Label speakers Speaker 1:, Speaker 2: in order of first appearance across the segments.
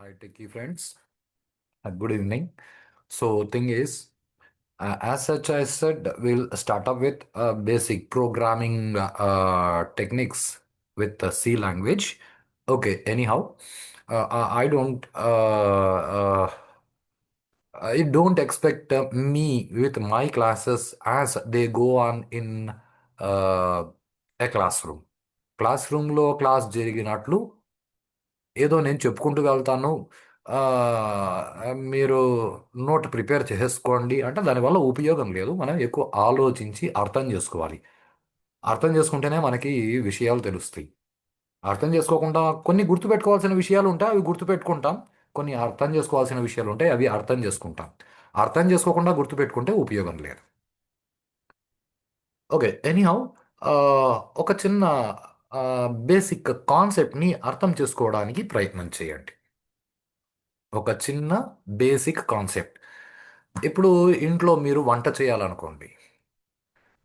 Speaker 1: Hi, techie friends. Good evening. So, thing is, as such, I said we'll start up with basic programming techniques with the C language. Okay. Anyhow, I don't expect me with my classes as they go on in uh, a classroom. Class రూమ్లో class జరిగినట్లు ఏదో నేను చెప్పుకుంటూ వెళ్తాను. ఆ, మీరు note prepare చేసుకోండి అంటే దానివల్ల ఉపయోగం లేదు. మనం ఎక్కువ ఆలోచించి అర్థం చేసుకోవాలి. అర్థం చేసుకుంటేనే మనకి విషయాలు తెలుస్తాయి. అర్థం చేసుకోకుండా కొన్ని గుర్తుపెట్టుకోవాల్సిన విషయాలు ఉంటాయి, అవి గుర్తుపెట్టుకుంటాం. కొన్ని అర్థం చేసుకోవాల్సిన విషయాలు ఉంటాయి, అవి అర్థం చేసుకుంటాం. అర్థం చేసుకోకుండా గుర్తుపెట్టుకుంటే ఉపయోగం లేదు. ఓకే. ఎనీహౌ, ఒక చిన్న బేసిక్ కాన్సెప్ట్ని అర్థం చేసుకోవడానికి ప్రయత్నం చేయండి. ఒక చిన్న బేసిక్ కాన్సెప్ట్. ఇప్పుడు ఇంట్లో మీరు వంట చేయాలనుకోండి.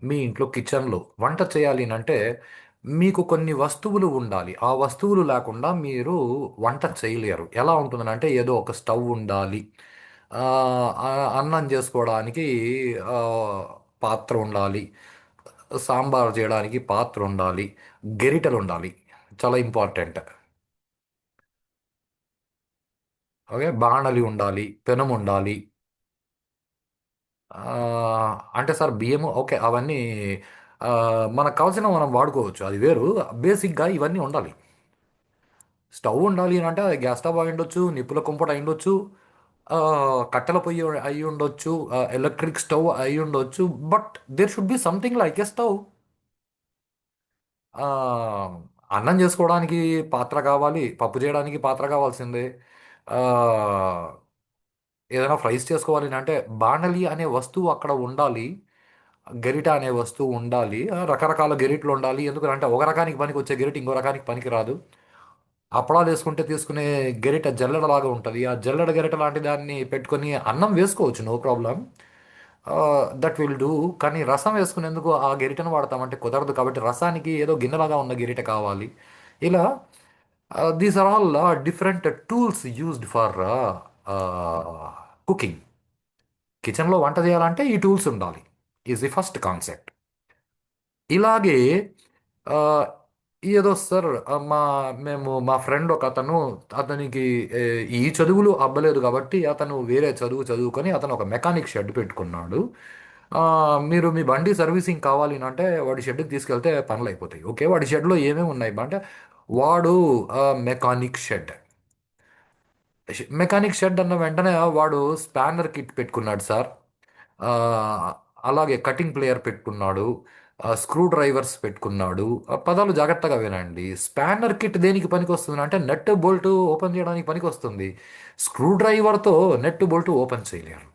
Speaker 1: మీ ఇంట్లో కిచెన్‌లో వంట చేయాలి అంటే మీకు కొన్ని వస్తువులు ఉండాలి. ఆ వస్తువులు లేకుండా మీరు వంట చేయలేరు. ఎలా ఉంటుందనంటే ఏదో ఒక స్టవ్ ఉండాలి. అన్నం చేసుకోవడానికి ఆహ్, పాత్ర ఉండాలి. సాంబార్ చేయడానికి పాత్ర ఉండాలి. గరిటెలు ఉండాలి. చాలా ఇంపార్టెంట్. ఓకే. బాణలి ఉండాలి. పెనం ఉండాలి. అంటే సార్ బియ్యము ఓకే. అవన్నీ మనకు కావాల్సినవి మనం వాడుకోవచ్చు. అది వేరు. బేసిక్‌గా ఇవన్నీ ఉండాలి. స్టవ్ ఉండాలి అంటే అది గ్యాస్ స్టవ్ అయ్యుండొచ్చు, నిప్పుల కుంపటి అయ్యుండొచ్చు, కట్టెల పొయ్యి అయ్యుండొచ్చు, ఎలక్ట్రిక్ స్టవ్ అయ్యుండొచ్చు. But there should be something like a stove. Ah, అన్నం చేసుకోవడానికి పాత్ర కావాలి. పప్పు చేయడానికి పాత్ర కావాల్సిందే. ఆహ్, ఏదైనా ఫ్రైస్ చేసుకోవాలి అంటే బాణలి అనే వస్తువు అక్కడ ఉండాలి. గరిట అనే వస్తువు ఉండాలి. రకరకాల గెరిట్లు ఉండాలి. ఎందుకంటే ఒక రకానికి పనికొచ్చే గెరిట ఇంకో రకానికి పనికిరాదు. అప్పడాలు వేసుకుంటే తీసుకునే గెరిట జల్లెడలాగా ఉంటుంది. ఆ జల్లెడ గెరిట లాంటి దాన్ని పెట్టుకొని అన్నం వేసుకోవచ్చు, no problem. That will do. కానీ రసం వేసుకునేందుకు ఆ గెరిటను వాడతామంటే కుదరదు. కాబట్టి రసానికి ఏదో గిన్నెలాగా ఉన్న గెరిట కావాలి. ఇలా these are all different tools used for cooking. కిచెన్లో వంట చేయాలంటే ఈ టూల్స్ ఉండాలి. Is the first concept. ఇలాగే ఆ, ఏదో సార్, మా ఫ్రెండ్ ఒక అతను, అతనికి ఏ, ఈ చదువులు అబ్బలేదు కాబట్టి అతను వేరే చదువు చదువుకొని అతను ఒక మెకానిక్ షెడ్ పెట్టుకున్నాడు. ఆ, మీరు మీ బండి సర్వీసింగ్ కావాలి అంటే వాడి షెడ్కి తీసుకెళ్తే పనులు అయిపోతాయి. ఓకే. వాడి షెడ్లో ఏమేమి ఉన్నాయి అంటే వాడు మెకానిక్ షెడ్. మెకానిక్ షెడ్ అన్న వెంటనే వాడు స్పానర్ కిట్ పెట్టుకున్నాడు సార్. ఆ, అలాగే కటింగ్ ప్లేయర్ పెట్టుకున్నాడు. స్క్రూ డ్రైవర్స్ పెట్టుకున్నాడు. పదాలు జాగ్రత్తగా వినండి. స్పానర్ కిట్ దేనికి పనికి వస్తుంది అంటే నెట్ బోల్ట్ ఓపెన్ చేయడానికి పనికి వస్తుంది. స్క్రూ డ్రైవర్తో నెట్ బోల్ట్ ఓపెన్ చేయలేరు.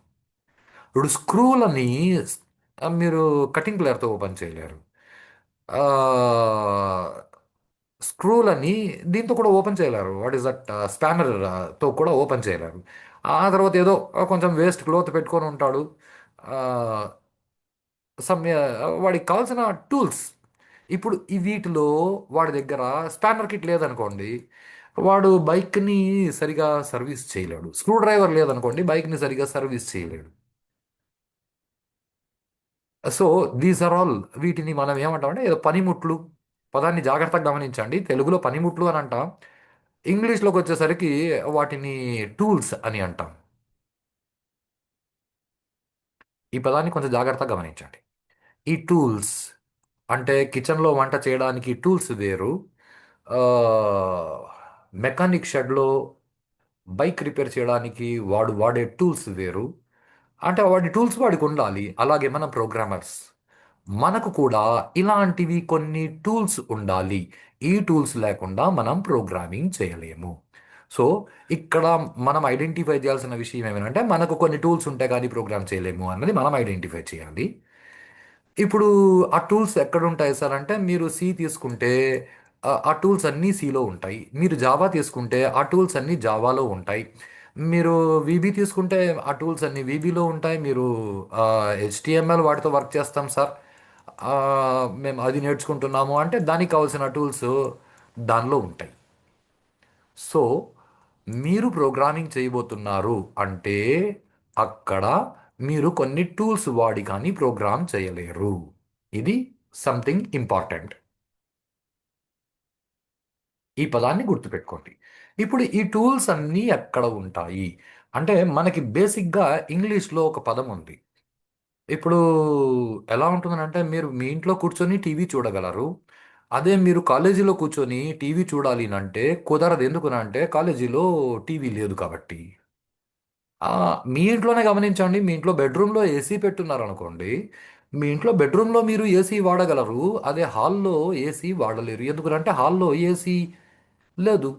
Speaker 1: ఇప్పుడు స్క్రూలని మీరు కటింగ్ ప్లేయర్తో ఓపెన్ చేయలేరు. ఆ, స్క్రూలని దీంతో కూడా ఓపెన్ చేయలేరు. వాట్ ఈస్ దట్, స్పానర్ తో కూడా ఓపెన్ చేయలేరు. ఆ తర్వాత ఏదో కొంచెం వేస్ట్ క్లోత్ పెట్టుకొని ఉంటాడు. ఆ, సమ్ వాడికి కావాల్సిన టూల్స్. ఇప్పుడు ఈ వీటిలో వాడి దగ్గర స్పానర్ కిట్ లేదనుకోండి, వాడు బైక్ని సరిగా సర్వీస్ చేయలేడు. స్క్రూ డ్రైవర్ లేదనుకోండి, బైక్ని సరిగా సర్వీస్ చేయలేడు. సో దీస్ ఆర్ ఆల్, వీటిని మనం ఏమంటామంటే ఏదో పనిముట్లు. పదాన్ని జాగ్రత్తగా గమనించండి. తెలుగులో పనిముట్లు అని అంటాం. ఇంగ్లీష్లోకి వచ్చేసరికి వాటిని టూల్స్ అని అంటాం. ఈ పదాన్ని కొంచెం జాగ్రత్తగా గమనించండి. ఈ టూల్స్ అంటే కిచెన్లో వంట చేయడానికి టూల్స్ వేరు. ఆ, మెకానిక్ షెడ్లో బైక్ రిపేర్ చేయడానికి వాడు వాడే టూల్స్ వేరు. అంటే వాడి టూల్స్ వాడికి ఉండాలి. అలాగే మన ప్రోగ్రామర్స్, మనకు కూడా ఇలాంటివి కొన్ని టూల్స్ ఉండాలి. ఈ టూల్స్ లేకుండా మనం ప్రోగ్రామింగ్ చేయలేము. సో ఇక్కడ మనం ఐడెంటిఫై చేయాల్సిన విషయం ఏమంటే మనకు కొన్ని టూల్స్ ఉంటే కానీ ప్రోగ్రామ్ చేయలేము అన్నది మనం ఐడెంటిఫై చేయాలి. ఇప్పుడు ఆ టూల్స్ ఎక్కడ ఉంటాయి సార్ అంటే మీరు సి తీసుకుంటే ఆ టూల్స్ అన్నీ సిలో ఉంటాయి. మీరు జావా తీసుకుంటే ఆ టూల్స్ అన్నీ జావాలో ఉంటాయి. మీరు వీబీ తీసుకుంటే ఆ టూల్స్ అన్నీ వీబీలో ఉంటాయి. మీరు హెచ్టిఎంఎల్ వాటితో వర్క్ చేస్తాం సార్, ఆ, మేము అది నేర్చుకుంటున్నాము అంటే దానికి కావాల్సిన టూల్స్ దానిలో ఉంటాయి. సో మీరు ప్రోగ్రామింగ్ చేయబోతున్నారు అంటే అక్కడ మీరు కొన్ని టూల్స్ వాడి కానీ ప్రోగ్రామ్ చేయలేరు. ఇది సంథింగ్ ఇంపార్టెంట్. ఈ పదాన్ని గుర్తుపెట్టుకోండి. ఇప్పుడు ఈ టూల్స్ అన్నీ ఎక్కడ ఉంటాయి అంటే మనకి బేసిక్గా ఇంగ్లీష్లో ఒక పదం ఉంది. ఇప్పుడు ఎలా ఉంటుందంటే మీరు మీ ఇంట్లో కూర్చొని టీవీ చూడగలరు. అదే మీరు కాలేజీలో కూర్చొని టీవీ చూడాలి అంటే కుదరదు. ఎందుకనంటే కాలేజీలో టీవీ లేదు కాబట్టి. మీ ఇంట్లోనే గమనించండి. మీ ఇంట్లో బెడ్రూమ్లో ఏసీ పెట్టున్నారనుకోండి. మీ ఇంట్లో బెడ్రూమ్లో మీరు ఏసీ వాడగలరు. అదే హాల్లో ఏసీ వాడలేరు. ఎందుకంటే హాల్లో ఏసీ లేదు.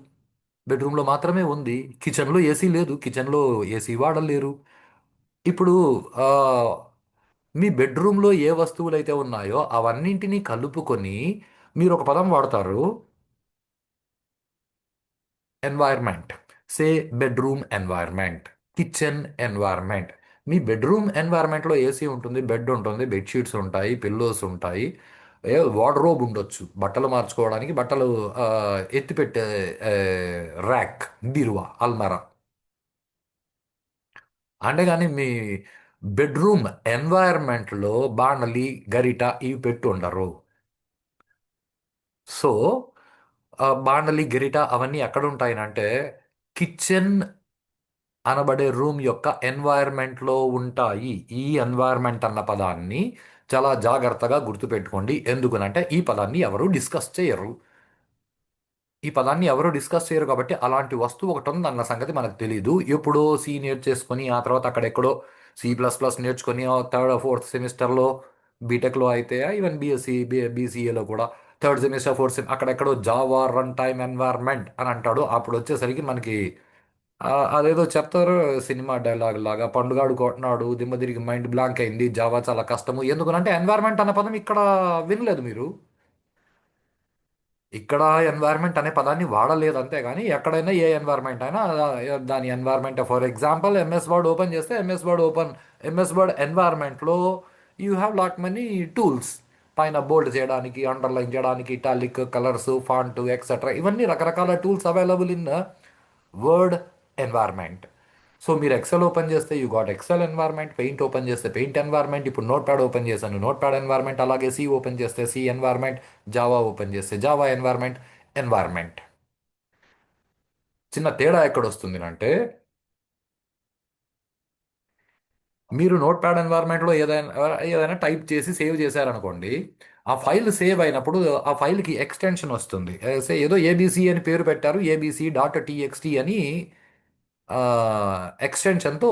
Speaker 1: బెడ్రూమ్లో మాత్రమే ఉంది. కిచెన్లో ఏసీ లేదు. కిచెన్లో ఏసీ వాడలేరు. ఇప్పుడు ఆ, మీ బెడ్రూమ్లో ఏ వస్తువులైతే ఉన్నాయో అవన్నింటినీ కలుపుకొని మీరు ఒక పదం వాడతారు. ఎన్వైర్మెంట్. సే బెడ్రూమ్ ఎన్వైర్మెంట్, కిచెన్ ఎన్వైర్మెంట్. మీ బెడ్రూమ్ ఎన్వైర్మెంట్లో ఏసీ ఉంటుంది, బెడ్ ఉంటుంది, బెడ్షీట్స్ ఉంటాయి, పిల్లోస్ ఉంటాయి, వార్డ్రోబ్ ఉండొచ్చు, బట్టలు మార్చుకోవడానికి బట్టలు ఆ, ఎత్తిపెట్టే ర్యాక్, బీరువా, అల్మరా. అంతేగాని మీ బెడ్రూమ్ ఎన్వైర్న్మెంట్లో బాణలి, గరిట ఇవి పెట్టి ఉండరు. సో బాణలి, గరిట అవన్నీ ఎక్కడ ఉంటాయనంటే కిచెన్ అనబడే రూమ్ యొక్క ఎన్వైర్న్మెంట్లో ఉంటాయి. ఈ ఎన్వైర్న్మెంట్ అన్న పదాన్ని చాలా జాగ్రత్తగా గుర్తుపెట్టుకోండి. ఎందుకనంటే ఈ పదాన్ని ఎవరు డిస్కస్ చేయరు. ఈ పదాన్ని ఎవరు డిస్కస్ చేయరు కాబట్టి అలాంటి వస్తువు ఒకటి ఉంది అన్న సంగతి మనకు తెలియదు. ఎప్పుడో సి నేర్చేసుకొని ఆ తర్వాత అక్కడెక్కడో C++ నేర్చుకొని థర్డ్ ఫోర్త్ సెమిస్టర్లో బీటెక్లో అయితే ఈవెన్ బీఎస్సీ బీసీఏలో కూడా థర్డ్ సెమిస్టర్ ఫోర్త్ సెమిస్టర్ అక్కడెక్కడో జావా రన్ టైమ్ ఎన్వైర్న్మెంట్ అని అంటాడు. అప్పుడు వచ్చేసరికి మనకి అదేదో చెప్తారు సినిమా డైలాగ్ లాగా, పండుగాడు కొట్టినాడు దిమ్మ తిరిగి మైండ్ బ్లాంక్ అయింది, జావా చాలా కష్టము. ఎందుకంటే ఎన్వైర్న్మెంట్ అనే పదం ఇక్కడ వినలేదు మీరు. ఇక్కడ ఎన్వైర్న్మెంట్ అనే పదాన్ని వాడలేదు అంతే కానీ ఎక్కడైనా ఏ ఎన్వైర్న్మెంట్ అయినా దాని environment. For example MS Word open చేస్తే ఎంఎస్ వర్డ్ ఎన్వైర్న్మెంట్లో you have lot many tools. పైన బోల్డ్ చేయడానికి, అండర్లైన్ చేయడానికి, ఇటాలిక్, కలర్స్, ఫాంట్ ఎక్సెట్రా ఇవన్నీ రకరకాల tools available in Word environment. So మీరు ఎక్సెల్ ఓపెన్ చేస్తే you got Excel environment, Paint open చేస్తే పెయింట్ ఎన్వైర్న్మెంట్, ఇప్పుడు నోట్ ప్యాడ్ ఓపెన్ చేశాను నోట్ ప్యాడ్ ఎన్వైర్న్మెంట్, అలాగే సి ఓపెన్ చేస్తే సి ఎన్వైర్న్మెంట్, జావా ఓపెన్ చేస్తే జావా ఎన్వైర్న్మెంట్. ఎన్వైర్న్మెంట్ చిన్న తేడా ఎక్కడ వస్తుంది అంటే మీరు నోట్ ప్యాడ్ ఎన్వైర్న్మెంట్లో ఏదైనా టైప్ చేసి సేవ్ చేశారనుకోండి. ఆ ఫైల్ సేవ్ అయినప్పుడు ఆ ఫైల్కి ఎక్స్టెన్షన్ వస్తుంది. ఏదో ఏబీసీ అని పేరు పెట్టారు, ABC.txt అని ఎక్స్టెన్షన్తో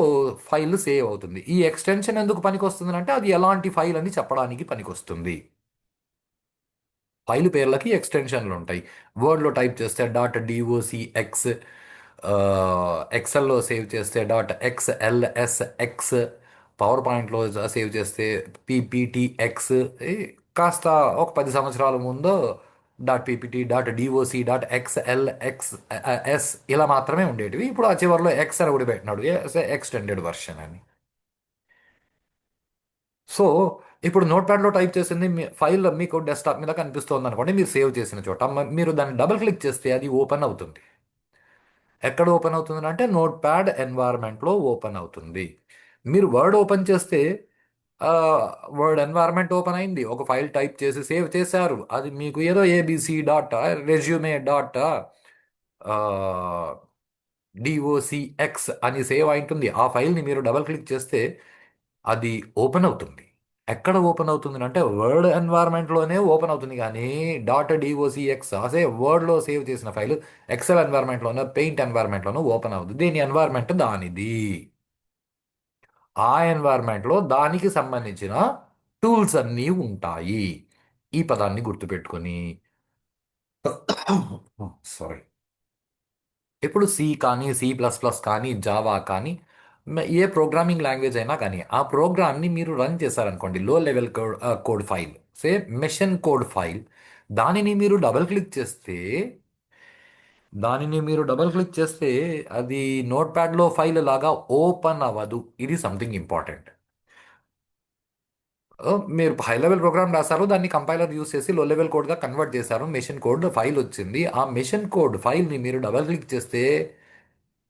Speaker 1: ఫైల్ సేవ్ అవుతుంది. ఈ ఎక్స్టెన్షన్ ఎందుకు పనికొస్తుంది అంటే అది ఎలాంటి ఫైల్ అని చెప్పడానికి పనికొస్తుంది. ఫైల్ పేర్లకి ఎక్స్టెన్షన్లు ఉంటాయి. వర్డ్లో టైప్ చేస్తే .docx, ఎక్సెల్లో సేవ్ చేస్తే .xlsx, పవర్ పాయింట్లో సేవ్ చేస్తే PPTX. కాస్త ఒక 10 సంవత్సరాల ముందు .ppt.doc.xlxs ఇలా మాత్రమే ఉండేటివి. ఇప్పుడు ఆ చివరిలో ఎక్స్ అని కూడా పెట్టినాడు, ఎక్స్టెండెడ్ వర్షన్ అని. సో ఇప్పుడు నోట్ ప్యాడ్లో టైప్ చేసింది మీ ఫైల్ మీకు డెస్క్టాప్ మీద కనిపిస్తోంది అనుకోండి, మీరు సేవ్ చేసిన చోట మీరు దాన్ని డబుల్ క్లిక్ చేస్తే అది ఓపెన్ అవుతుంది. ఎక్కడ ఓపెన్ అవుతుంది అంటే నోట్ ప్యాడ్ ఎన్వైర్న్మెంట్లో ఓపెన్ అవుతుంది. మీరు వర్డ్ ఓపెన్ చేస్తే వర్డ్ ఎన్వైర్న్మెంట్ ఓపెన్ అయింది, ఒక ఫైల్ టైప్ చేసి సేవ్ చేశారు, అది మీకు ఏదో ABC.resume.docx అని సేవ్ అయింటుంది. ఆ ఫైల్ని మీరు డబుల్ క్లిక్ చేస్తే అది ఓపెన్ అవుతుంది. ఎక్కడ ఓపెన్ అవుతుంది అంటే వర్డ్ ఎన్వైర్న్మెంట్లోనే ఓపెన్ అవుతుంది. కానీ .docx అదే వర్డ్లో సేవ్ చేసిన ఫైల్ ఎక్సెల్ ఎన్వైర్న్మెంట్లోనో పెయింట్ ఎన్వైర్న్మెంట్లోనో ఓపెన్ అవుతుంది. దీని ఎన్వైర్న్మెంట్ దానిది. ఆ ఎన్వైర్న్మెంట్లో దానికి సంబంధించిన టూల్స్ అన్నీ ఉంటాయి. ఈ పదాన్ని గుర్తుపెట్టుకొని సారీ. ఇప్పుడు సి కానీ C++ కానీ జావా కానీ ఏ ప్రోగ్రామింగ్ లాంగ్వేజ్ అయినా కానీ ఆ ప్రోగ్రామ్ని మీరు రన్ చేశారనుకోండి, లో లెవెల్ కోడ్ ఫైల్, సే మెషిన్ కోడ్ ఫైల్, దానిని మీరు డబుల్ క్లిక్ చేస్తే అది నోట్ ప్యాడ్లో ఫైల్ లాగా ఓపెన్ అవ్వదు. ఇది సంథింగ్ ఇంపార్టెంట్. మీరు హై లెవెల్ ప్రోగ్రామ్ రాశారు, దాన్ని కంపైలర్ యూస్ చేసి లో లెవెల్ కోడ్గా కన్వర్ట్ చేశారు, మెషిన్ కోడ్ ఫైల్ వచ్చింది. ఆ మెషిన్ కోడ్ ఫైల్ని మీరు డబల్ క్లిక్ చేస్తే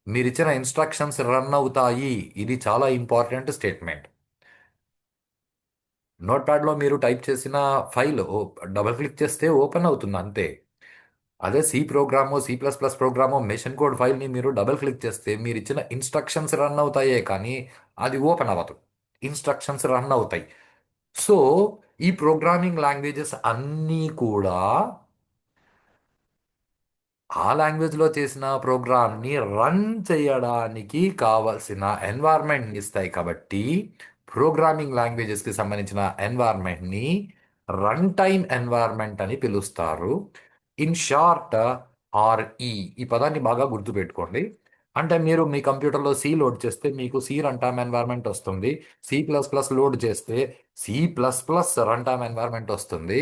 Speaker 1: మీరిచ్చిన ఇన్స్ట్రక్షన్స్ రన్ అవుతాయి. ఇది చాలా ఇంపార్టెంట్ స్టేట్మెంట్. నోట్ ప్యాడ్లో మీరు టైప్ చేసిన ఫైల్ డబుల్ క్లిక్ చేస్తే ఓపెన్ అవుతుంది అంతే. అదే సి ప్రోగ్రామో సి ప్లస్ ప్లస్ ప్రోగ్రామో మెషిన్ కోడ్ ఫైల్ని మీరు డబుల్ క్లిక్ చేస్తే మీరు ఇచ్చిన ఇన్స్ట్రక్షన్స్ రన్ అవుతాయే కానీ అది ఓపెన్ అవ్వదు. ఇన్స్ట్రక్షన్స్ రన్ అవుతాయి. సో ఈ ప్రోగ్రామింగ్ లాంగ్వేజెస్ అన్నీ కూడా ఆ లాంగ్వేజ్లో చేసిన ప్రోగ్రామ్ని రన్ చేయడానికి కావలసిన ఎన్వైర్న్మెంట్ ఇస్తాయి. కాబట్టి ప్రోగ్రామింగ్ లాంగ్వేజెస్కి సంబంధించిన ఎన్వైర్న్మెంట్ని రన్ టైమ్ ఎన్వైర్న్మెంట్ అని పిలుస్తారు. In short RE. ఈ పదాన్ని బాగా గుర్తుపెట్టుకోండి. అంటే మీరు మీ కంప్యూటర్లో సి లోడ్ చేస్తే మీకు సి రన్ టైమ్ ఎన్వైర్న్మెంట్ వస్తుంది. సి ప్లస్ ప్లస్ లోడ్ చేస్తే C plus plus run time environment వస్తుంది.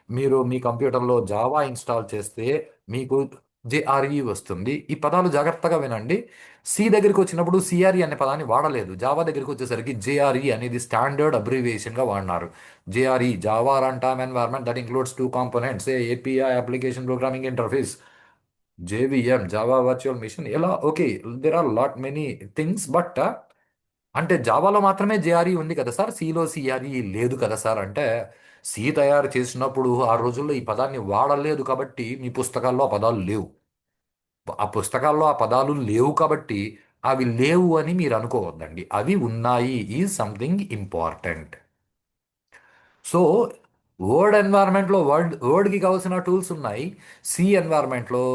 Speaker 1: మీరు మీ కంప్యూటర్లో జావా ఇన్స్టాల్ చేస్తే మీకు జేఆర్ఈ వస్తుంది. ఈ పదాలు జాగ్రత్తగా వినండి. సి దగ్గరికి వచ్చినప్పుడు సిఆర్ఈ అనే పదాన్ని వాడలేదు. జావా దగ్గరికి వచ్చేసరికి జేఆర్ఈ అనేది స్టాండర్డ్ అబ్రివియేషన్గా వాడినారు. JRE Java run time environment that includes two components API application programming interface. JVM Java virtual machine ఇలా okay. There are lot many things but అంటే జావాలో మాత్రమే జేఆర్ఈ ఉంది కదా సార్, సిలో సిఆర్ఈ లేదు కదా సార్ అంటే సి తయారు చేసినప్పుడు ఆ రోజుల్లో ఈ పదాన్ని వాడలేదు కాబట్టి మీ పుస్తకాల్లో ఆ పదాలు లేవు. ఆ పుస్తకాల్లో ఆ పదాలు లేవు కాబట్టి అవి లేవు అని మీరు అనుకోవద్దండి. అవి ఉన్నాయి is something important. So word ఎన్వైర్న్మెంట్లో వర్డ్కి కావాల్సిన టూల్స్ ఉన్నాయి. సి ఎన్వైర్న్మెంట్లో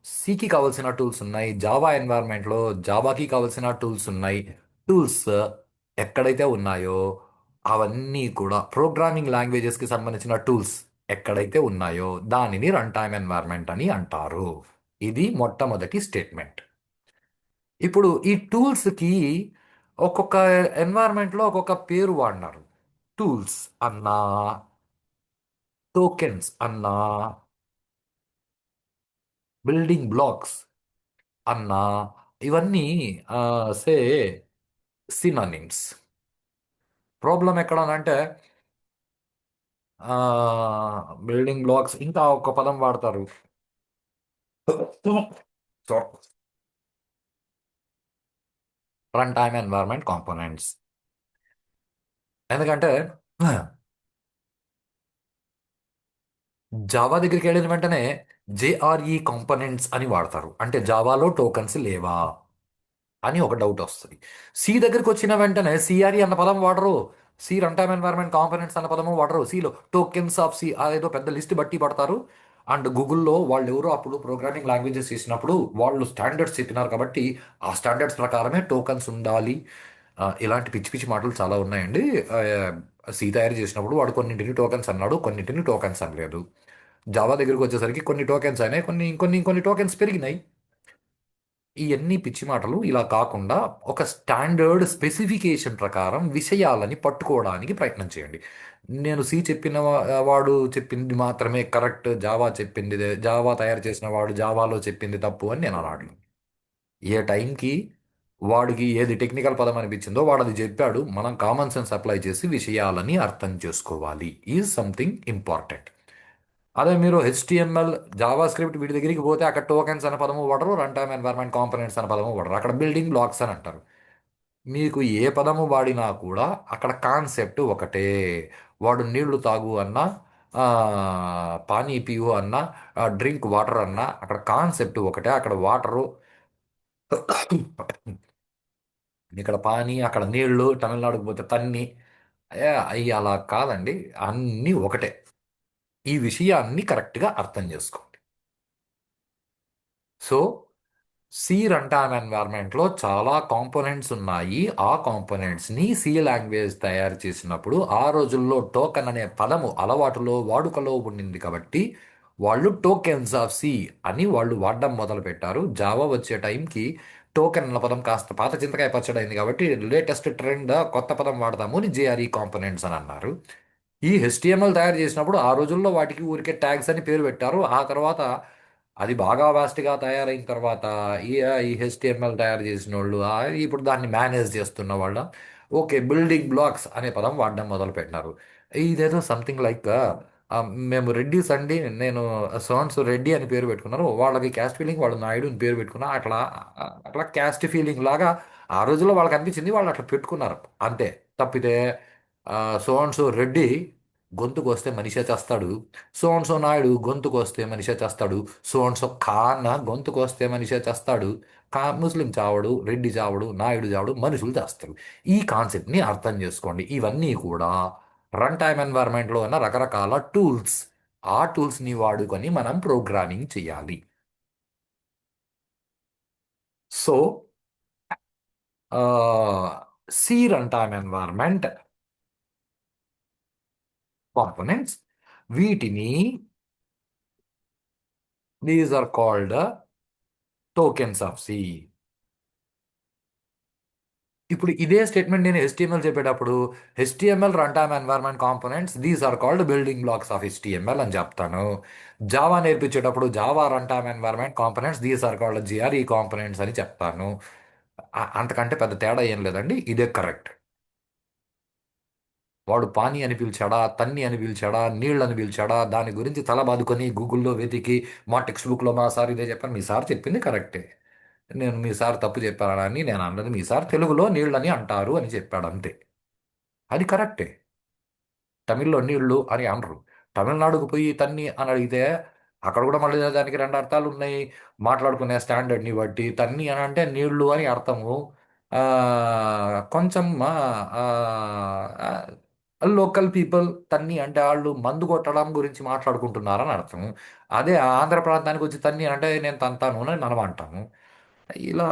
Speaker 1: సికి కావాల్సిన టూల్స్ ఉన్నాయి. జావా ఎన్వైర్న్మెంట్లో జావాకి కావాల్సిన టూల్స్ ఉన్నాయి. టూల్స్ ఎక్కడైతే ఉన్నాయో అవన్నీ కూడా ప్రోగ్రామింగ్ లాంగ్వేజెస్కి సంబంధించిన టూల్స్ ఎక్కడైతే ఉన్నాయో దానిని రన్ టైమ్ ఎన్వైర్న్మెంట్ అని అంటారు. ఇది మొట్టమొదటి స్టేట్మెంట్. ఇప్పుడు ఈ టూల్స్కి ఒక్కొక్క ఎన్వైర్న్మెంట్లో ఒక్కొక్క పేరు వాడినారు. టూల్స్ అన్నా, టోకెన్స్ అన్నా, బిల్డింగ్ బ్లాక్స్ అన్నా, ఇవన్నీ సే సినానిమ్స్. ప్రాబ్లం ఎక్కడ అంటే బిల్డింగ్ బ్లాక్స్ ఇంకా ఒక పదం వాడతారు. So run time environment components. ఎందుకంటే జావా దగ్గరికి వెళ్ళిన వెంటనే జేఆర్ఈ కాంపోనెంట్స్ అని వాడతారు. అంటే జావాలో టోకన్స్ లేవా అని ఒక డౌట్ వస్తుంది. సి దగ్గరికి వచ్చిన వెంటనే సిఆర్ఈ అన్న పదం వాడరు. C run time environment components అన్న పదము వాడరు. సిలో టోకెన్స్ ఆఫ్ సి ఏదో పెద్ద లిస్ట్ బట్టి పడతారు. అండ్ గూగుల్లో వాళ్ళు ఎవరో అప్పుడు ప్రోగ్రామింగ్ లాంగ్వేజెస్ చేసినప్పుడు వాళ్ళు స్టాండర్డ్స్ చెప్పినారు కాబట్టి ఆ స్టాండర్డ్స్ ప్రకారమే టోకన్స్ ఉండాలి. ఇలాంటి పిచ్చి పిచ్చి మాటలు చాలా ఉన్నాయండి. సి తయారు చేసినప్పుడు వాడు కొన్నింటిని టోకెన్స్ అన్నాడు, కొన్నింటిని టోకెన్స్ అనలేదు. జావా దగ్గరికి వచ్చేసరికి కొన్ని టోకెన్స్ అయినాయి, కొన్ని ఇంకొన్ని ఇంకొన్ని టోకెన్స్ పెరిగినాయి. ఇవన్నీ పిచ్చి మాటలు. ఇలా కాకుండా ఒక స్టాండర్డ్ స్పెసిఫికేషన్ ప్రకారం విషయాలని పట్టుకోవడానికి ప్రయత్నం చేయండి. నేను సి చెప్పిన వాడు చెప్పింది మాత్రమే కరెక్ట్, జావా చెప్పింది జావా తయారు చేసిన వాడు జావాలో చెప్పింది తప్పు అని నేను అన్నాడు. ఏ టైంకి వాడికి ఏది టెక్నికల్ పదం అనిపించిందో వాడు అది చెప్పాడు. మనం కామన్ సెన్స్ అప్లై చేసి విషయాలని అర్థం చేసుకోవాలి. Is something important. అదే మీరు హెచ్టిఎంఎల్ జావా స్క్రిప్ట్ వీటి దగ్గరికి పోతే అక్కడ టోకెన్స్ అనే పదము వాడరు, రన్ టైమ్ ఎన్వైర్న్మెంట్ కాంపోనెంట్స్ అనే పదము వాడరు. అక్కడ బిల్డింగ్ బ్లాక్స్ అని అంటారు. మీకు ఏ పదము వాడినా కూడా అక్కడ కాన్సెప్ట్ ఒకటే. వాడు నీళ్లు తాగు అన్నా, ఆ, పానీ పియు అన్నా, డ్రింక్ వాటర్ అన్నా అక్కడ కాన్సెప్ట్ ఒకటే. అక్కడ వాటరు, ఇక్కడ పానీ, అక్కడ నీళ్లు, తమిళనాడుకు పోతే తన్ని. అవి అలా కాదండి. అన్నీ ఒకటే. ఈ విషయాన్ని కరెక్ట్గా అర్థం చేసుకోండి. సో సి రన్ టైమ్ ఎన్వైర్న్మెంట్లో చాలా కాంపోనెంట్స్ ఉన్నాయి. ఆ కాంపోనెంట్స్ని సి లాంగ్వేజ్ తయారు చేసినప్పుడు ఆ రోజుల్లో టోకెన్ అనే పదము అలవాటులో వాడుకలో ఉండింది కాబట్టి వాళ్ళు టోకెన్స్ ఆఫ్ సి అని వాళ్ళు వాడడం మొదలుపెట్టారు. జావా వచ్చే టైంకి టోకెన్ అన్న పదం కాస్త పాత చింతకాయ పచ్చడైంది కాబట్టి లేటెస్ట్ ట్రెండ్ కొత్త పదం వాడదాము అని జేఆర్ఈ కాంపోనెంట్స్ అని అన్నారు. ఈ హెచ్టిఎంఎల్ తయారు చేసినప్పుడు ఆ రోజుల్లో వాటికి ఊరికే ట్యాగ్స్ అని పేరు పెట్టారు. ఆ తర్వాత అది బాగా వాస్ట్గా తయారైన తర్వాత ఈ ఈ హెచ్టిఎంఎల్ తయారు చేసిన వాళ్ళు ఇప్పుడు దాన్ని మేనేజ్ చేస్తున్న వాళ్ళ ఓకే బిల్డింగ్ బ్లాక్స్ అనే పదం వాడడం మొదలు పెట్టినారు. ఇదేదో సంథింగ్ లైక్ ఆ, మేము రెడ్డిస్ అండి, నేను సోన్స్ రెడ్డి అని పేరు పెట్టుకున్నారు, వాళ్ళకి క్యాస్ట్ ఫీలింగ్ వాళ్ళు నాయుడు అని పేరు పెట్టుకున్నారు, అట్లా అట్లా క్యాస్ట్ ఫీలింగ్ లాగా ఆ రోజుల్లో వాళ్ళకి అనిపించింది, వాళ్ళు అట్లా పెట్టుకున్నారు అంతే. తప్పితే సో రెడ్డి గొంతుకు వస్తే మనిషే చేస్తాడు, సో నాయుడు గొంతుకు వస్తే మనిషే చేస్తాడు, సో ఖాన్ గొంతుకు వస్తే మనిషే చేస్తాడు, ముస్లిం చావడు, రెడ్డి చావడు, నాయుడు చావడు, మనుషులు చేస్తారు. ఈ కాన్సెప్ట్ని అర్థం చేసుకోండి. ఇవన్నీ కూడా రన్ టైమ్ ఎన్వైర్న్మెంట్లో ఉన్న రకరకాల టూల్స్. ఆ టూల్స్ని వాడుకొని మనం ప్రోగ్రామింగ్ చేయాలి. So C run time environment components, వీటిని these are called tokens of C. ఇప్పుడు ఇదే స్టేట్మెంట్ నేను HTML చెప్పేటప్పుడు HTML run time environment components these are called building blocks of HTML అని చెప్తాను. జావా నేర్పించేటప్పుడు Java run time environment components these are called JRE components అని చెప్తాను. అంతకంటే పెద్ద తేడా ఏం లేదండి, ఇదే కరెక్ట్. వాడు పానీ అని పిలిచాడా, తన్ని అని పిలిచాడా, నీళ్ళని పిలిచాడా, దాని గురించి తల బాదుకొని గూగుల్లో వెతికి మా టెక్స్ట్ బుక్లో మా సార్ ఇదే చెప్పాను, మీ సార్ చెప్పింది కరెక్టే, నేను మీ సార్ తప్పు చెప్పారని నేను అన్నది, మీ సార్ తెలుగులో నీళ్ళని అంటారు అని చెప్పాడు అంతే. అది కరెక్టే. తమిళ్లో నీళ్లు అని అనరు. తమిళనాడుకు పోయి తన్ని అని అడిగితే అక్కడ కూడా మళ్ళీ దానికి రెండు అర్థాలు ఉన్నాయి. మాట్లాడుకునే స్టాండర్డ్ని బట్టి తన్ని అని అంటే నీళ్లు అని అర్థము. ఆ, కొంచెం లోకల్ పీపుల్ తన్ని అంటే వాళ్ళు మందు కొట్టడం గురించి మాట్లాడుకుంటున్నారని అర్థం. అదే ఆంధ్ర ప్రాంతానికి వచ్చి తన్ని అంటే నేను తంతాను అని మనం అంటాము. ఇలా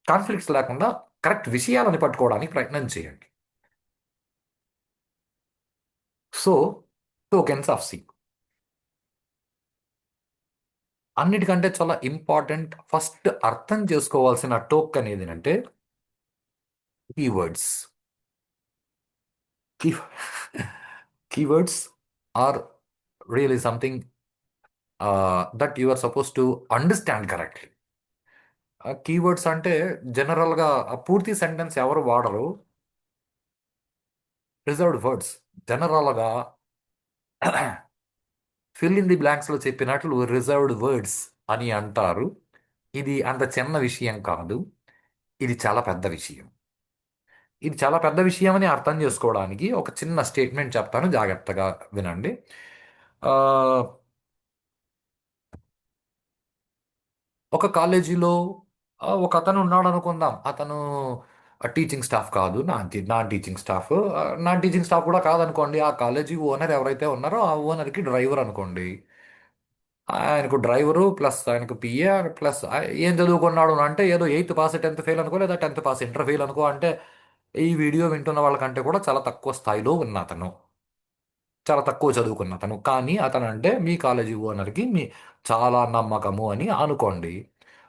Speaker 1: కాన్ఫ్లిక్ట్స్ లేకుండా కరెక్ట్ విషయాలని పట్టుకోవడానికి ప్రయత్నం చేయండి. సో టోకెన్స్ ఆఫ్ సి అన్నిటికంటే చాలా ఇంపార్టెంట్, ఫస్ట్ అర్థం చేసుకోవాల్సిన టోక్ అనేది అంటే keywords. Key keywords are really something that you are suppose to understand correctly. Keywords అంటే జనరల్గా పూర్తి సెంటెన్స్ ఎవరు వాడరు, రిజర్వ్డ్ వర్డ్స్. జనరల్గా ఫిల్ ఇన్ ది బ్లాంక్స్లో చెప్పినట్లు రిజర్వ్డ్ వర్డ్స్ అని అంటారు. ఇది అంత చిన్న విషయం కాదు, ఇది చాలా పెద్ద విషయం. ఇది చాలా పెద్ద విషయం అని అర్థం చేసుకోవడానికి ఒక చిన్న స్టేట్మెంట్ చెప్తాను, జాగ్రత్తగా వినండి. ఆ, ఒక కాలేజీలో ఒక అతను ఉన్నాడు అనుకుందాం. అతను టీచింగ్ స్టాఫ్ కాదు, non teaching staff. Non teaching staff కూడా కాదనుకోండి, ఆ కాలేజీ ఓనర్ ఎవరైతే ఉన్నారో ఆ ఓనర్కి డ్రైవర్ అనుకోండి. ఆయనకు డ్రైవరు ప్లస్ ఆయనకు పిఏ ప్లస్ ఏం చదువుకున్నాడు అంటే ఏదో 8th పాస్ 10th ఫెయిల్ అనుకో, లేదా 10th పాస్ ఇంటర్ ఫెయిల్ అనుకో. అంటే ఈ వీడియో వింటున్న వాళ్ళకంటే కూడా చాలా తక్కువ స్థాయిలో ఉన్న అతను, చాలా తక్కువ చదువుకున్న అతను, కానీ అతను అంటే మీ కాలేజీ ఓనర్కి చాలా నమ్మకము అని అనుకోండి.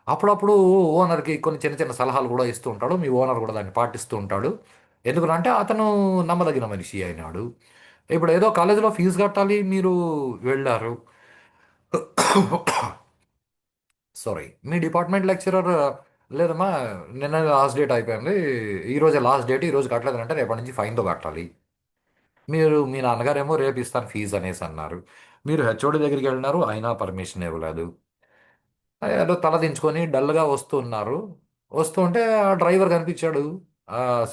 Speaker 1: అప్పుడప్పుడు ఓనర్కి కొన్ని చిన్న చిన్న సలహాలు కూడా ఇస్తూ ఉంటాడు, మీ ఓనర్ కూడా దాన్ని పాటిస్తూ ఉంటాడు. ఎందుకంటే అతను నమ్మదగిన మనిషి అయినాడు. ఇప్పుడు ఏదో కాలేజీలో ఫీజు కట్టాలి, మీరు వెళ్ళారు. సారీ, మీ డిపార్ట్మెంట్ లెక్చరర్ లేదమ్మా, నిన్న లాస్ట్ డేట్ అయిపోయింది, ఈ రోజే లాస్ట్ డేట్, ఈ రోజు కట్టలేదంటే రేపటి నుంచి ఫైన్తో కట్టాలి. మీరు మీ నాన్నగారేమో రేపు ఇస్తాను ఫీజు అనేసి అన్నారు. మీరు హెచ్ఓడి దగ్గరికి వెళ్ళినారు, అయినా పర్మిషన్ ఇవ్వలేదు. ఏదో తల దించుకొని డల్గా వస్తున్నారు. వస్తుంటే ఆ డ్రైవర్ కనిపించాడు,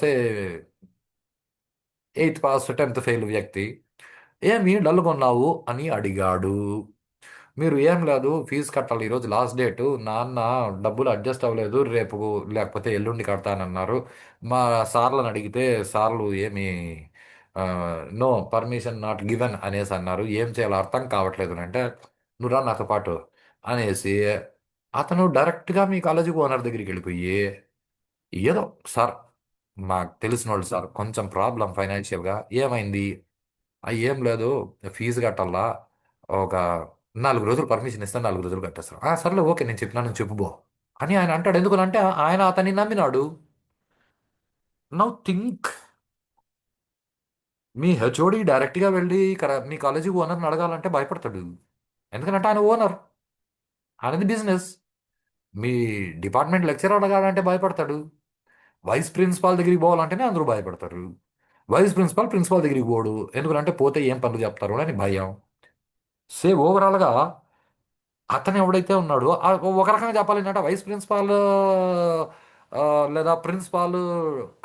Speaker 1: సే 8th పాస్ 10th ఫెయిల్ వ్యక్తి. ఏమి డల్గా ఉన్నావు అని అడిగాడు. మీరు ఏం లేదు, ఫీజు కట్టాలి, ఈరోజు లాస్ట్ డేట్, నాన్న డబ్బులు అడ్జస్ట్ అవ్వలేదు, రేపు లేకపోతే ఎల్లుండి కడతానన్నారు. మా సార్లను అడిగితే సార్లు ఏమి నో పర్మిషన్ నాట్ గివెన్ అనేసి అన్నారు. ఏం చేయాలో అర్థం కావట్లేదు అంటే నువ్వు రా నాతో పాటు అనేసి అతను డైరెక్ట్గా మీ కాలేజీకి ఓనర్ దగ్గరికి వెళ్ళిపోయి ఏదో సార్ మాకు తెలిసిన వాళ్ళు సార్, కొంచెం ప్రాబ్లం ఫైనాన్షియల్గా ఏమైంది. ఏం లేదు, ఫీజు కట్టాలా, ఒక 4 రోజులు పర్మిషన్ ఇస్తాను, 4 రోజులు కట్టేస్తాను. సర్లే ఓకే, నేను చెప్పినాను చెప్పుబో అని ఆయన అంటాడు. ఎందుకంటే ఆయన అతన్ని నమ్మినాడు. నౌ థింక్, మీ హెచ్ఓడి డైరెక్ట్గా వెళ్ళి మీ కాలేజీ ఓనర్ని అడగాలంటే భయపడతాడు. ఎందుకంటే ఆయన ఓనర్, ఆయనది బిజినెస్. మీ డిపార్ట్మెంట్ లెక్చరర్ అడగాలంటే భయపడతాడు. వైస్ ప్రిన్సిపాల్ దగ్గరికి పోవాలంటేనే అందరూ భయపడతారు. వైస్ ప్రిన్సిపాల్ ప్రిన్సిపాల్ దగ్గరికి పోడు, ఎందుకంటే పోతే ఏం పనులు చెప్తారు అని భయం. ఓవరాల్గా అతను ఎవడైతే ఉన్నాడో ఒక రకంగా చెప్పాలి ఏంటంటే వైస్ ప్రిన్సిపాల్ ఆ, లేదా ప్రిన్సిపాల్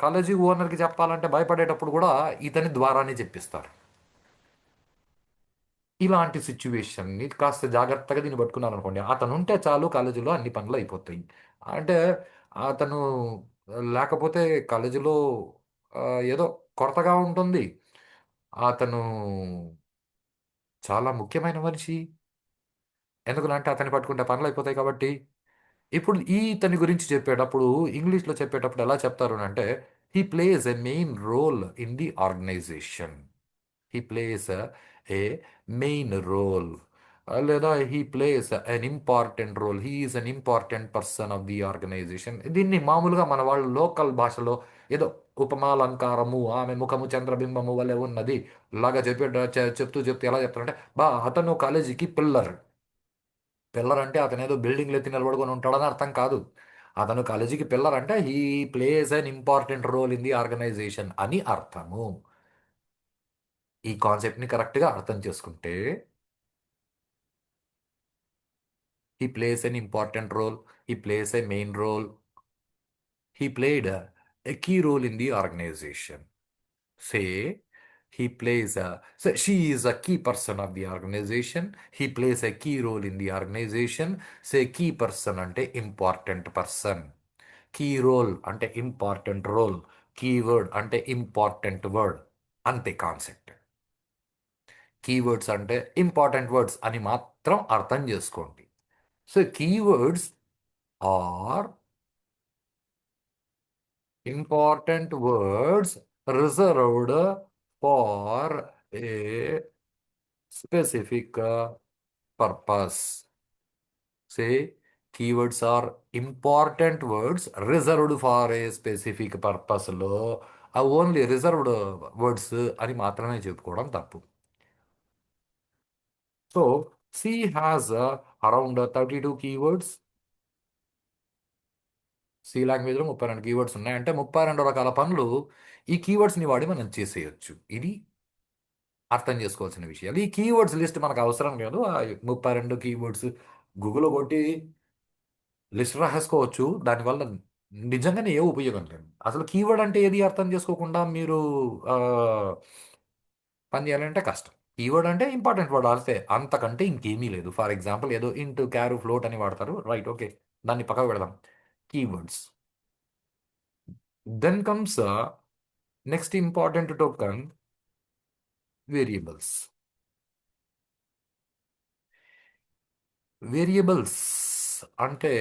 Speaker 1: కాలేజీ ఓనర్కి చెప్పాలంటే భయపడేటప్పుడు కూడా ఇతని ద్వారానే చెప్పిస్తారు. ఇలాంటి సిచ్యువేషన్ని కాస్త జాగ్రత్తగా దీన్ని పట్టుకున్నారు అనుకోండి, అతను ఉంటే చాలు కాలేజీలో అన్ని పనులు అయిపోతాయి. అంటే అతను లేకపోతే కాలేజీలో ఆ, ఏదో కొరతగా ఉంటుంది. అతను చాలా ముఖ్యమైన మనిషి, ఎందుకంటే అతన్ని పట్టుకుంటే పనులు అయిపోతాయి కాబట్టి. ఇప్పుడు ఇతని గురించి చెప్పేటప్పుడు ఇంగ్లీష్లో చెప్పేటప్పుడు ఎలా చెప్తారు అంటే, he plays a main role in the organisation. He plays a main role, లేదా he plays an important role, he is an important person of the organisation. దీన్ని మామూలుగా మన వాళ్ళు లోకల్ భాషలో ఏదో ఉపమాలంకారము, ఆమె ముఖము చంద్రబింబము వలె ఉన్నది లాగా చెప్తూ చెప్తూ ఎలా చెప్తారంటే, అతను కాలేజీకి పిల్లర్. పిల్లర్ అంటే అతను ఏదో బిల్డింగ్లు ఎత్తి నిలబడుకొని ఉంటాడని అర్థం కాదు. అతను కాలేజీకి పిల్లర్ అంటే he plays an important role in the organization అని అర్థము. ఈ కాన్సెప్ట్ని కరెక్ట్గా అర్థం చేసుకుంటే, he plays an important role, he plays a main role, he played a key role in the organization. Say he plays a so she is a key person of the organization. He plays a key role in the organization. Say key person అంటే important person, key role అంటే important role, keyword అంటే important word. అంతే concept. Keywords అంటే important words అని మాత్రం అర్థం చేసుకోండి. So keywords are important words reserved for a specific purpose. Say keywords are important words reserved for a specific purpose లో ఆ ఓన్లీ రిజర్వ్డ్ వర్డ్స్ అని మాత్రమే చెప్పుకోవడం తప్పు. So C has around 32 keywords. C లాంగ్వేజ్లో 32 కీవర్డ్స్ ఉన్నాయి, అంటే 32 రకాల పనులు ఈ కీవర్డ్స్ని వాడి మనం చేసేయచ్చు. ఇది అర్థం చేసుకోవాల్సిన విషయాలు. ఈ కీవర్డ్స్ లిస్ట్ మనకు అవసరం లేదు. ఆ 32 కీవర్డ్స్ గూగుల్లో కొట్టి లిస్ట్ రాసేసుకోవచ్చు. దానివల్ల నిజంగానే ఏ ఉపయోగం లేదు. అసలు కీవర్డ్ అంటే ఏది అర్థం చేసుకోకుండా మీరు ఆ, పని చేయాలంటే కష్టం. కీవర్డ్ అంటే ఇంపార్టెంట్ వర్డ్ అంతే, అంతకంటే ఇంకేమీ లేదు. ఫర్ ఎగ్జాంపుల్ ఏదో ఇంటూ క్యారు ఫ్లోట్ అని వాడతారు, రైట్, ఓకే, దాన్ని పక్కకు పెడదాం. Keywords. Then comes next important token, variables. Variables అంటే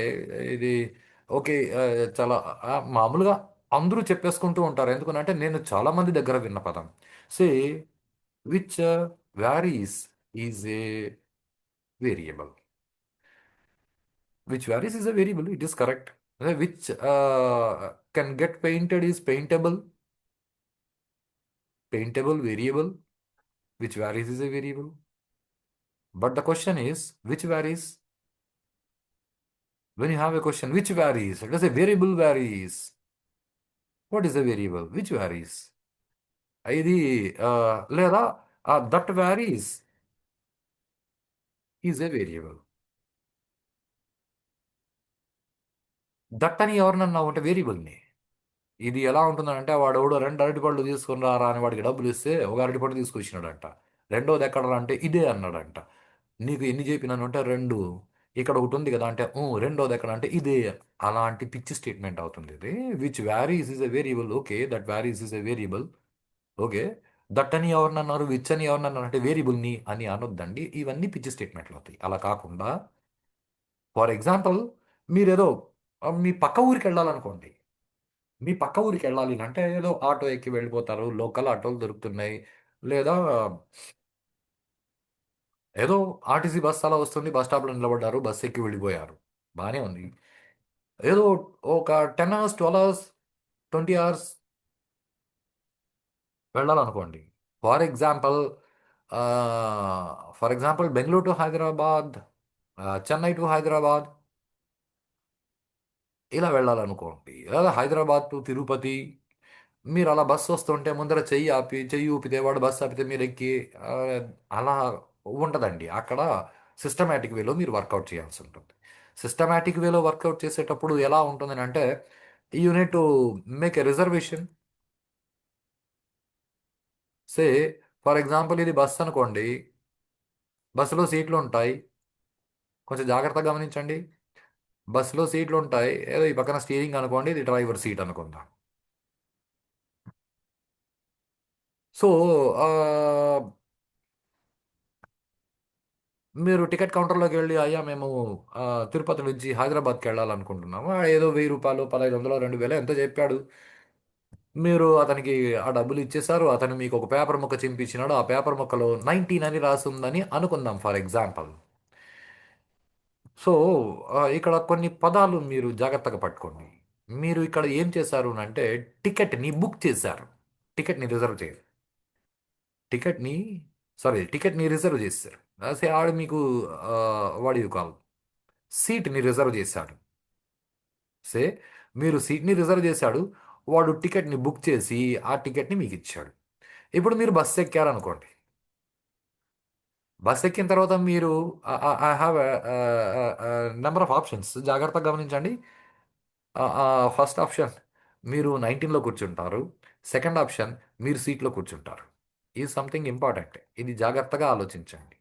Speaker 1: ఇది ఓకే, చాలా మామూలుగా అందరూ చెప్పేసుకుంటూ ఉంటారు. ఎందుకంటే నేను చాలా మంది దగ్గర విన్న పదం. Say which varies is a variable. Which varies is a variable, it is correct. Which can get painted is paintable. Paintable variable, which varies is a variable. But the question is which varies. When you have a question which varies, it is a variable varies. What is a variable? Which varies? ఇది లేదా that varies is a variable. That అని ఎవరినన్నా ఉంటే వేరియబుల్ని. ఇది ఎలా ఉంటుందంటే వాడు రెండు అరటిపళ్ళు తీసుకుని రారా అని వాడికి డబ్బులు ఇస్తే ఒక అరటిపళ్ళు తీసుకొచ్చినాడంట. రెండోది ఎక్కడరా అంటే ఇదే అన్నాడంట. నీకు ఎన్ని చెప్పినాను అంటే రెండు, ఇక్కడ ఒకటి ఉంది కదా అంటే రెండోది ఎక్కడ అంటే ఇదే. అలాంటి పిచ్చి స్టేట్మెంట్ అవుతుంది ఇది. Which varies is a variable, okay, that varies is a variable, okay. That అని ఎవరినన్నారు, విచ్ అని ఎవరినన్నారు అంటే వేరియబుల్ని అని అనొద్దండి. ఇవన్నీ పిచ్చి స్టేట్మెంట్లు అవుతాయి. అలా కాకుండా ఫర్ ఎగ్జాంపుల్ మీరేదో మీ పక్క ఊరికి వెళ్ళాలనుకోండి. మీ పక్క ఊరికి వెళ్ళాలి అంటే ఏదో ఆటో ఎక్కి వెళ్ళిపోతారు, లోకల్ ఆటోలు దొరుకుతున్నాయి, లేదా ఏదో ఆర్టీసీ బస్ అలా వస్తుంది, బస్ స్టాప్లో నిలబడ్డారు, బస్ ఎక్కి వెళ్ళిపోయారు, బాగానే ఉంది. ఏదో ఒక 10 అవర్స్, 12 అవర్స్, 20 అవర్స్ వెళ్ళాలనుకోండి. For example Bengaluru to Hyderabad, Chennai to Hyderabad ఇలా వెళ్ళాలనుకోండి, లేదా హైదరాబాద్ టు తిరుపతి, మీరు అలా బస్సు వస్తుంటే ముందర చెయ్యి ఆపి చెయ్యి ఊపితే వాడు బస్సు ఆపితే మీరు ఎక్కి ఆ, అలా ఉండదండి. అక్కడ సిస్టమేటిక్ వేలో మీరు వర్కౌట్ చేయాల్సి ఉంటుంది. సిస్టమేటిక్ వేలో వర్కౌట్ చేసేటప్పుడు ఎలా ఉంటుందని అంటే unit to make a reservation. Say for example ఇది బస్సు అనుకోండి. బస్సులో సీట్లు ఉంటాయి. కొంచెం జాగ్రత్తగా గమనించండి. బస్సులో సీట్లు ఉంటాయి. ఏదో ఈ పక్కన స్టీరింగ్ అనుకోండి, ఇది డ్రైవర్ సీట్ అనుకుందాం. సో మీరు టికెట్ కౌంటర్లోకి వెళ్ళి అయ్యా మేము ఆ, తిరుపతి నుంచి హైదరాబాద్కి వెళ్ళాలనుకుంటున్నాము. ఏదో 1000 రూపాయలు 1500 2000 ఎంతో చెప్పాడు. మీరు అతనికి ఆ డబ్బులు ఇచ్చేశారు. అతను మీకు ఒక పేపర్ ముక్క చింపించినాడు. ఆ పేపర్ ముక్కలో 19 అని రాసుందని అనుకుందాం ఫర్ ఎగ్జాంపుల్. సో ఇక్కడ కొన్ని పదాలు మీరు జాగ్రత్తగా పట్టుకోండి. మీరు ఇక్కడ ఏం చేశారు అంటే టికెట్ని బుక్ చేశారు. టికెట్ని రిజర్వ్ చేయరు. టికెట్ని టికెట్ని రిజర్వ్ చేశారు. అసలు ఆడు మీకు వాడివి కాదు, సీట్ని రిజర్వ్ చేశాడు. సే మీరు సీట్ని రిజర్వ్ చేశాడు. వాడు టికెట్ని బుక్ చేసి ఆ టికెట్ని మీకు ఇచ్చాడు. ఇప్పుడు మీరు బస్సు ఎక్కారనుకోండి. బస్ ఎక్కిన తర్వాత మీరు I have number of options, జాగ్రత్తగా గమనించండి. ఫస్ట్ ఆప్షన్ మీరు 19లో కూర్చుంటారు. సెకండ్ ఆప్షన్ మీరు సీట్లో కూర్చుంటారు. ఇది సంథింగ్ ఇంపార్టెంట్. ఇది జాగ్రత్తగా ఆలోచించండి.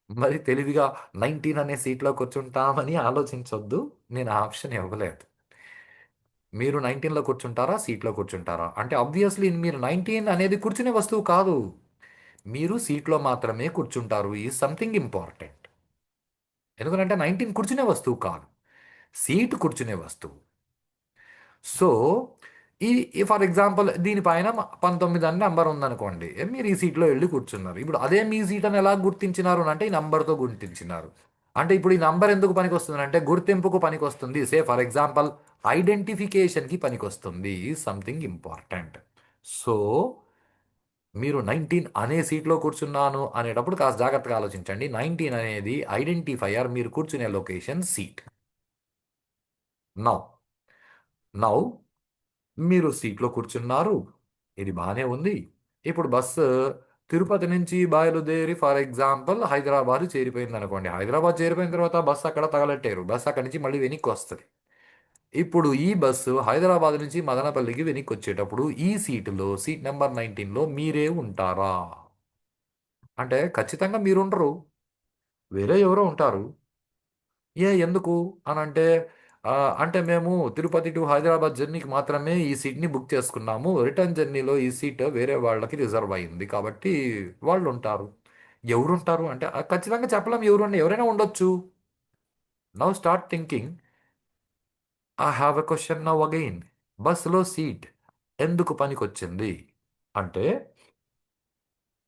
Speaker 1: మరి తెలివిగా 19 అనే సీట్లో కూర్చుంటామని ఆలోచించొద్దు. నేను ఆ ఆప్షన్ ఇవ్వలేదు. మీరు 19లో కూర్చుంటారా, సీట్లో కూర్చుంటారా అంటే ఆబ్వియస్లీ మీరు 19 అనేది కూర్చునే వస్తువు కాదు. మీరు సీట్లో మాత్రమే కూర్చుంటారు. ఈ సంథింగ్ ఇంపార్టెంట్. ఎందుకంటే 19 కూర్చునే వస్తువు కాదు, సీటు కూర్చునే వస్తువు. సో ఫర్ ఎగ్జాంపుల్ దీనిపైన 19 అని నెంబర్ ఉందనుకోండి. మీరు ఈ సీట్లో వెళ్ళి కూర్చున్నారు. ఇప్పుడు అదే మీ సీట్ అని ఎలా గుర్తించినారు అంటే ఈ నంబర్తో గుర్తించినారు. అంటే ఇప్పుడు ఈ నంబర్ ఎందుకు పనికి వస్తుంది అంటే గుర్తింపుకు పనికి వస్తుంది. సే ఫర్ ఎగ్జాంపుల్ ఐడెంటిఫికేషన్కి పనికి వస్తుంది. Something important. సో మీరు 19 అనే సీట్లో కూర్చున్నాను అనేటప్పుడు కాస్త జాగ్రత్తగా ఆలోచించండి. 19 అనేది ఐడెంటిఫైయర్, మీరు కూర్చునే లొకేషన్ సీట్. నౌ నౌ మీరు సీట్లో కూర్చున్నారు. ఇది బాగానే ఉంది. ఇప్పుడు బస్సు తిరుపతి నుంచి బయలుదేరి ఫర్ ఎగ్జాంపుల్ హైదరాబాద్ చేరిపోయింది అనుకోండి. హైదరాబాద్ చేరిపోయిన తర్వాత బస్సు అక్కడ తగలెట్టారు. బస్సు అక్కడి నుంచి మళ్ళీ వెనక్కి వస్తుంది. ఇప్పుడు ఈ బస్సు హైదరాబాద్ నుంచి మదనపల్లికి వెనక్కి వచ్చేటప్పుడు ఈ సీటులో సీట్ నెంబర్ 19లో మీరే ఉంటారా అంటే ఖచ్చితంగా మీరు ఉండరు. వేరే ఎవరో ఉంటారు. ఎందుకు అని అంటే ఆ, అంటే మేము తిరుపతి టు హైదరాబాద్ జర్నీకి మాత్రమే ఈ సీట్ని బుక్ చేసుకున్నాము. రిటర్న్ జర్నీలో ఈ సీట్ వేరే వాళ్ళకి రిజర్వ్ అయింది కాబట్టి వాళ్ళు ఉంటారు. ఎవరు ఉంటారు అంటే ఖచ్చితంగా చెప్పలేం ఎవరు, ఎవరైనా ఉండొచ్చు. Now start thinking. I have a question now again. బస్సులో సీట్ ఎందుకు పనికొచ్చింది అంటే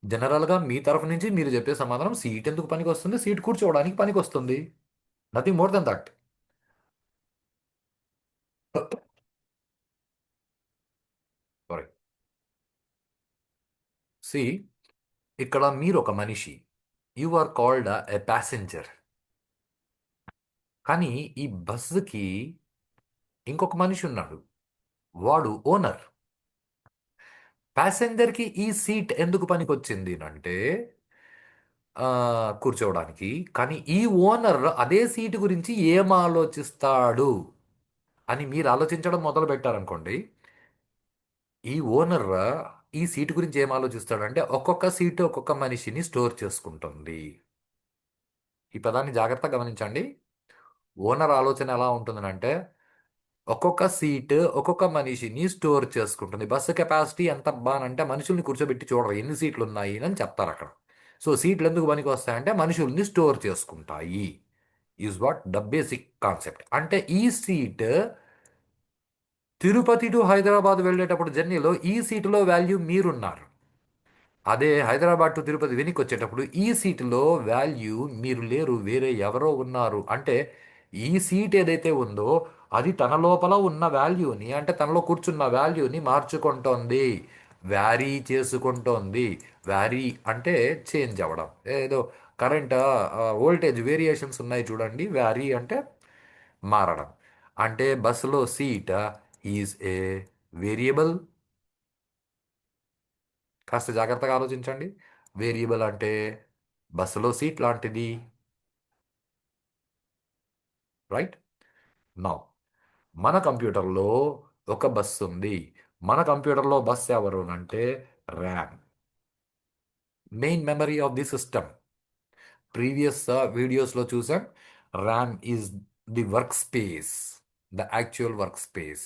Speaker 1: జనరల్గా మీ తరఫు నుంచి మీరు చెప్పే సమాధానం సీట్ ఎందుకు పనికి వస్తుంది, సీట్ కూర్చోవడానికి పనికి వస్తుంది. Nothing more than that. Sorry. See ఇక్కడ మీరు ఒక మనిషి. You are called a passenger. కానీ ఈ బస్సుకి ఇంకొక మనిషి ఉన్నాడు. వాడు ఓనర్. ప్యాసింజర్కి ఈ సీట్ ఎందుకు పనికొచ్చింది అంటే ఆ, కూర్చోవడానికి. కానీ ఈ ఓనర్ అదే సీటు గురించి ఏం ఆలోచిస్తాడు అని మీరు ఆలోచించడం మొదలు పెట్టారనుకోండి. ఈ ఓనర్ ఈ సీటు గురించి ఏం ఆలోచిస్తాడంటే ఒక్కొక్క సీటు ఒక్కొక్క మనిషిని స్టోర్ చేసుకుంటుంది. ఈ పదాన్ని జాగ్రత్తగా గమనించండి. ఓనర్ ఆలోచన ఎలా ఉంటుందంటే ఒక్కొక్క సీట్ ఒక్కొక్క మనిషిని స్టోర్ చేసుకుంటుంది. బస్సు కెపాసిటీ ఎంత బానంటే మనుషుల్ని కూర్చోబెట్టి చూడరు ఎన్ని సీట్లు ఉన్నాయి అని చెప్తారు అక్కడ. సో సీట్లు ఎందుకు పనికి వస్తాయంటే మనుషుల్ని స్టోర్ చేసుకుంటాయి. Is what the basic concept. అంటే ఈ సీట్ తిరుపతి టు హైదరాబాద్ వెళ్ళేటప్పుడు జర్నీలో ఈ సీటులో వాల్యూ మీరున్నారు. అదే హైదరాబాద్ టు తిరుపతి వెనక్కి వచ్చేటప్పుడు ఈ సీటులో వాల్యూ మీరు లేరు, వేరే ఎవరో ఉన్నారు. అంటే ఈ సీట్ ఏదైతే ఉందో అది తన లోపల ఉన్న వాల్యూని అంటే తనలో కూర్చున్న వాల్యూని మార్చుకుంటోంది, వ్యారీ చేసుకుంటోంది. వ్యారీ అంటే చేంజ్ అవ్వడం. ఏదో కరెంట్ వోల్టేజ్ వేరియేషన్స్ ఉన్నాయి చూడండి. వ్యారీ అంటే మారడం. అంటే బస్సులో సీట్ ఈజ్ ఏ వేరియబుల్. కాస్త జాగ్రత్తగా ఆలోచించండి. వేరియబుల్ అంటే బస్సులో సీట్ లాంటిది. రైట్ నౌ మన కంప్యూటర్లో ఒక బస్సు ఉంది. మన కంప్యూటర్లో బస్ ఎవరు అంటే RAM, main memory of the system. Previous వీడియోస్లో చూసాం. RAM is the work space, the actual work space.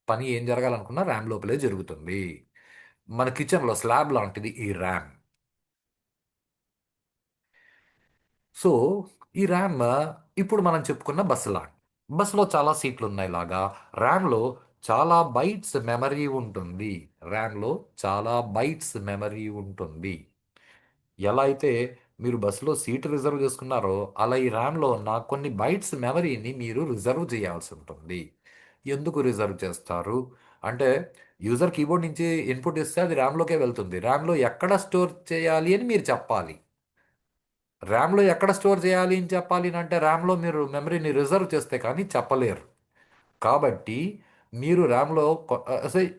Speaker 1: పని ఏం జరగాలనుకున్నా ర్యామ్ లోపలే జరుగుతుంది. మన కిచెన్లో స్లాబ్ లాంటిది ఈ ర్యామ్. సో ఈ ర్యామ్ ఇప్పుడు మనం చెప్పుకున్న బస్సు లాంటి బస్సులో చాలా సీట్లు ఉన్నాయి లాగా ర్యామ్లో చాలా బైట్స్ మెమరీ ఉంటుంది. ర్యామ్లో చాలా బైట్స్ మెమరీ ఉంటుంది. ఎలా అయితే మీరు బస్సులో సీట్ రిజర్వ్ చేసుకున్నారో అలా ఈ ర్యామ్లో ఉన్న కొన్ని బైట్స్ మెమరీని మీరు రిజర్వ్ చేయాల్సి ఉంటుంది. ఎందుకు రిజర్వ్ చేస్తారు అంటే యూజర్ కీబోర్డ్ నుంచి ఇన్పుట్ ఇస్తే అది ర్యామ్లోకే వెళ్తుంది. ర్యామ్లో ఎక్కడ స్టోర్ చేయాలి అని మీరు చెప్పాలి. ర్యామ్లో ఎక్కడ స్టోర్ చేయాలి అని చెప్పాలి అంటే ర్యామ్లో మీరు మెమరీని రిజర్వ్ చేస్తే కానీ చెప్పలేరు. కాబట్టి మీరు ర్యామ్లో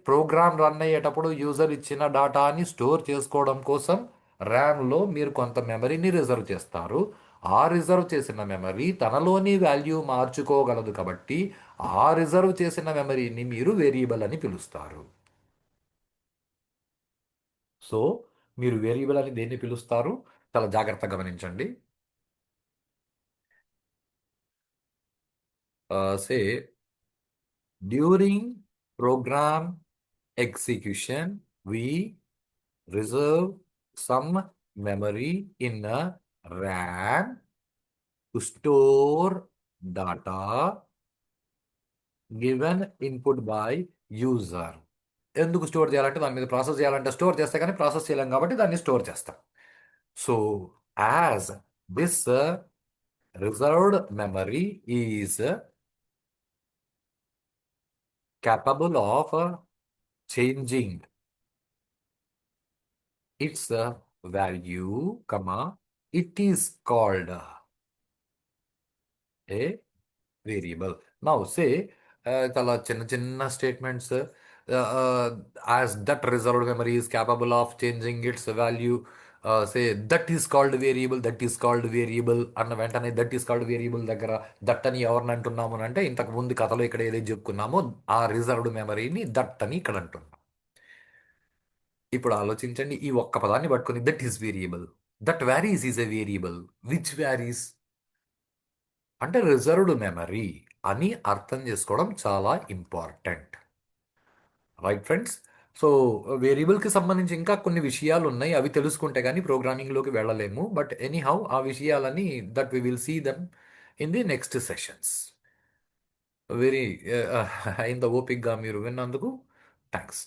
Speaker 1: ప్రోగ్రామ్ రన్ అయ్యేటప్పుడు యూజర్ ఇచ్చిన డేటాని స్టోర్ చేసుకోవడం కోసం ర్యామ్లో మీరు కొంత మెమరీని రిజర్వ్ చేస్తారు. ఆ రిజర్వ్ చేసిన మెమరీ తనలోని వాల్యూ మార్చుకోగలదు కాబట్టి ఆ రిజర్వ్ చేసిన మెమరీని మీరు వేరియబుల్ అని పిలుస్తారు. సో మీరు వేరియబుల్ అని దేన్ని పిలుస్తారు? చాలా జాగ్రత్తగా గమనించండి. సే during program execution, we reserve some memory in a RAM to store data given input by user. ఎందుకు స్టోర్ చేయాలంటే దాని మీద ప్రాసెస్ చేయాలంటే స్టోర్ చేస్తే కానీ ప్రాసెస్ చేయలేం కాబట్టి దాన్ని స్టోర్ చేస్తాం. So as this reserved memory is capable of changing its value, comma, it is called a variable. Now say, చాలా చిన్న చిన్న statements, as that reserved memory is capable of changing it's value, say that is called variable, that is called variable అన్న వెంటనే that is called variable దగ్గర that అని ఎవరిని అంటున్నాము అని అంటే ఇంతకు ముందు కథలో ఇక్కడ ఏదైతే చెప్పుకున్నామో ఆ రిజర్వ్డ్ మెమరీని దట్ అని ఇక్కడ అంటున్నాం. ఇప్పుడు ఆలోచించండి, ఈ ఒక్క పదాన్ని పట్టుకొని that is variable, that varies is a variable, which varies అంటే రిజర్వ్డ్ మెమరీ అని అర్థం చేసుకోవడం చాలా ఇంపార్టెంట్. Right friends. సో వేరియబుల్కి సంబంధించి ఇంకా కొన్ని విషయాలు ఉన్నాయి, అవి తెలుసుకుంటే కానీ ప్రోగ్రామింగ్లోకి వెళ్ళలేము. బట్ ఎనీహౌ ఆ విషయాలని that we will see them in the next sessions. Very అయింత ఓపిక్గా మీరు విన్నందుకు థ్యాంక్స్.